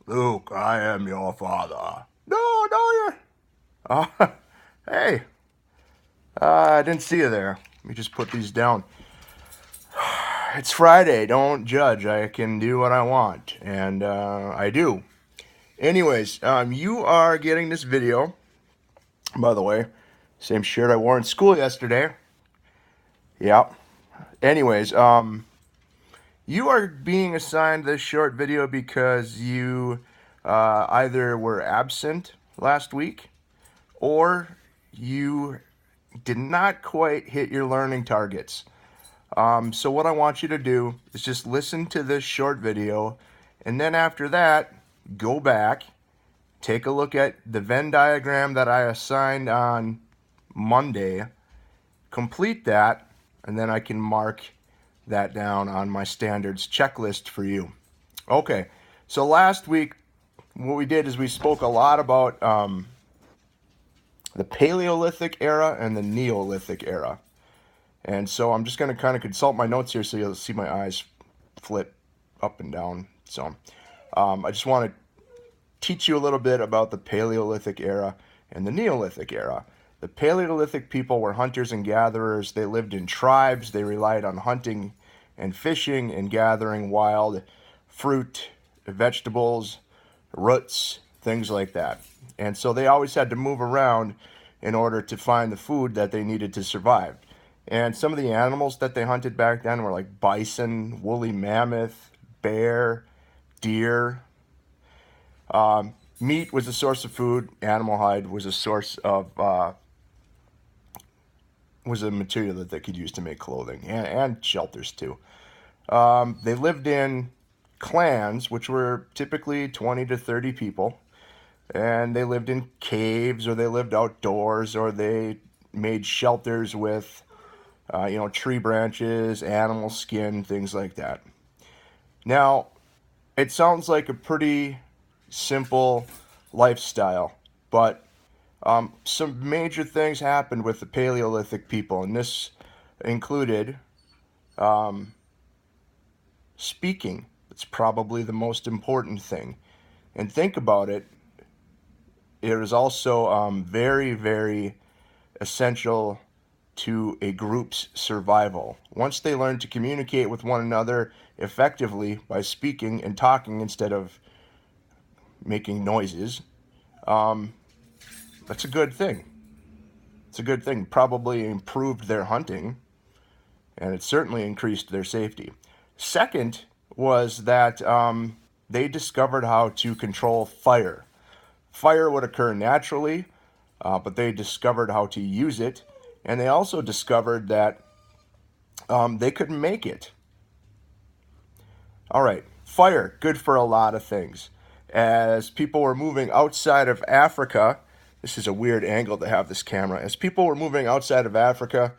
Luke, I am your father. No, no, you're. Uh, hey, I didn't see you there. Let me just put these down. It's Friday. Don't judge. I can do what I want, and I do. Anyways, you are getting this video. By the way, same shirt I wore in school yesterday. Yeah. Anyways, you are being assigned this short video because you either were absent last week or you did not quite hit your learning targets. So what I want you to do is just listen to this short video, and then after that, go back, take a look at the Venn diagram that I assigned on Monday, complete that, and then I can mark that down on my standards checklist for you. Okay, so last week, what we did is we spoke a lot about the Paleolithic era and the Neolithic era. And so I'm just going to kind of consult my notes here so you'll see my eyes flip up and down. So I just want to teach you a little bit about the Paleolithic era and the Neolithic era. The Paleolithic people were hunters and gatherers. They lived in tribes. They relied on hunting and fishing and gathering wild fruit, vegetables, roots, things like that. And so they always had to move around in order to find the food that they needed to survive. And some of the animals that they hunted back then were like bison, woolly mammoth, bear, deer. Meat was a source of food. Animal hide was a source of was a material that they could use to make clothing and shelters too. They lived in clans, which were typically 20 to 30 people, and they lived in caves, or they lived outdoors, or they made shelters with tree branches, animal skin, things like that. Now, it sounds like a pretty simple lifestyle, but some major things happened with the Paleolithic people, and this included speaking. It's probably the most important thing. And think about it, it is also very, very essential to a group's survival. Once they learn to communicate with one another effectively by speaking and talking instead of making noises, that's a good thing. It's a good thing. Probably improved their hunting, and it certainly increased their safety. Second was that they discovered how to control fire. Fire would occur naturally, but they discovered how to use it, and they also discovered that they could make it. All right, fire, good for a lot of things. As people were moving outside of Africa, this is a weird angle to have this camera. As people were moving outside of Africa,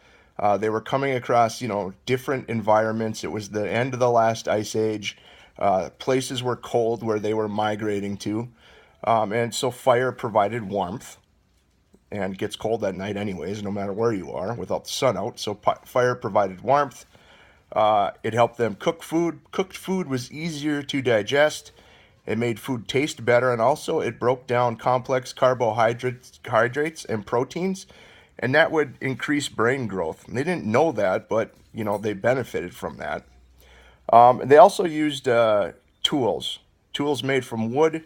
they were coming across, different environments. It was the end of the last ice age. Places were cold where they were migrating to. And so fire provided warmth, and it gets cold at night anyways, no matter where you are, without the sun out. So fire provided warmth. It helped them cook food. Cooked food was easier to digest. It made food taste better, and also it broke down complex carbohydrates and proteins, and that would increase brain growth. They didn't know that, but they benefited from that. They also used tools made from wood,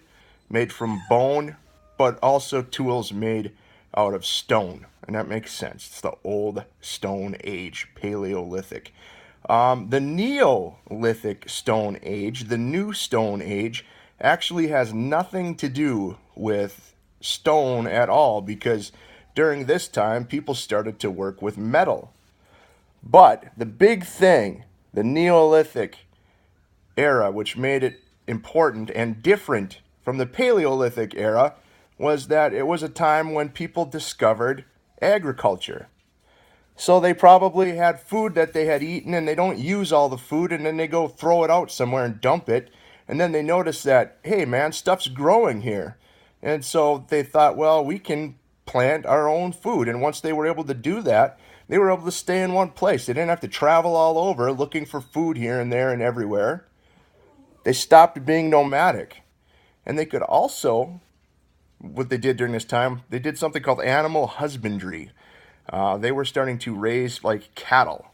made from bone, but also tools made out of stone, and that makes sense. It's the old Stone Age, Paleolithic. The Neolithic Stone Age, the New Stone Age, actually has nothing to do with stone at all, because during this time people started to work with metal. But the big thing, the Neolithic era, which made it important and different from the Paleolithic era, was that it was a time when people discovered agriculture. So they probably had food that they had eaten, and they don't use all the food, and then they go throw it out somewhere and dump it. And then they notice that, hey man, stuff's growing here. And so they thought, well, we can plant our own food. And once they were able to do that, they were able to stay in one place. They didn't have to travel all over looking for food here and there and everywhere. They stopped being nomadic. And they could also, what they did during this time, they did something called animal husbandry. They were starting to raise like cattle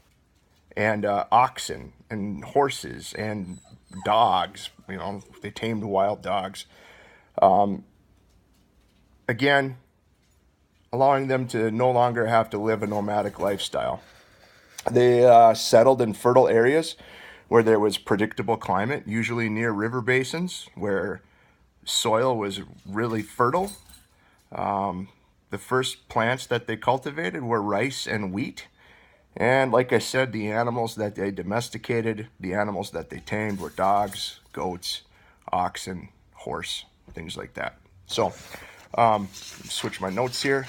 and oxen and horses and dogs. You know, they tamed wild dogs. Again, allowing them to no longer have to live a nomadic lifestyle. They settled in fertile areas where there was predictable climate, usually near river basins where soil was really fertile. The first plants that they cultivated were rice and wheat. And like I said, the animals that they domesticated, the animals that they tamed were dogs, goats, oxen, horse, things like that. So, switch my notes here.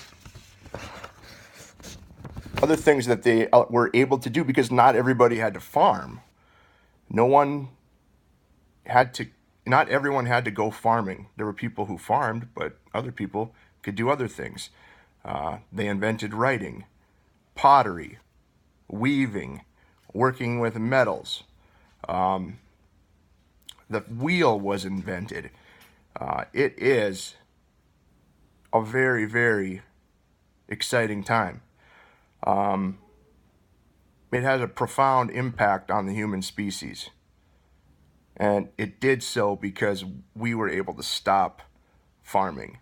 Other things that they were able to do, because not everybody had to farm. Not everyone had to go farming. There were people who farmed, but other people could do other things. They invented writing, pottery, weaving, working with metals. The wheel was invented. It is a very, very exciting time. It has a profound impact on the human species. And it did so because we were able to stop farming.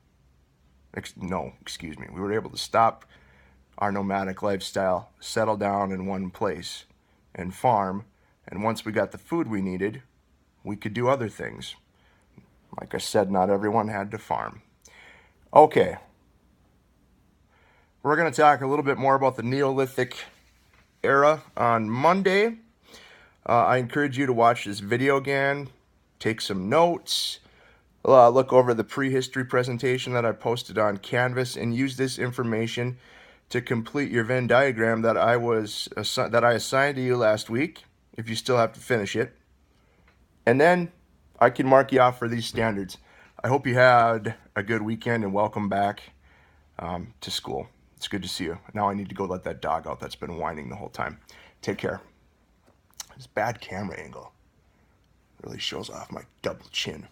We were able to stop our nomadic lifestyle, settle down in one place, and farm. And once we got the food we needed, we could do other things. Like I said, not everyone had to farm. Okay. We're going to talk a little bit more about the Neolithic era on Monday. I encourage you to watch this video again, take some notes, look over the prehistory presentation that I posted on Canvas, and use this information to complete your Venn diagram that I assigned to you last week, if you still have to finish it. And then I can mark you off for these standards. I hope you had a good weekend and welcome back to school. It's good to see you. Now I need to go let that dog out that's been whining the whole time. Take care. This bad camera angle really shows off my double chin.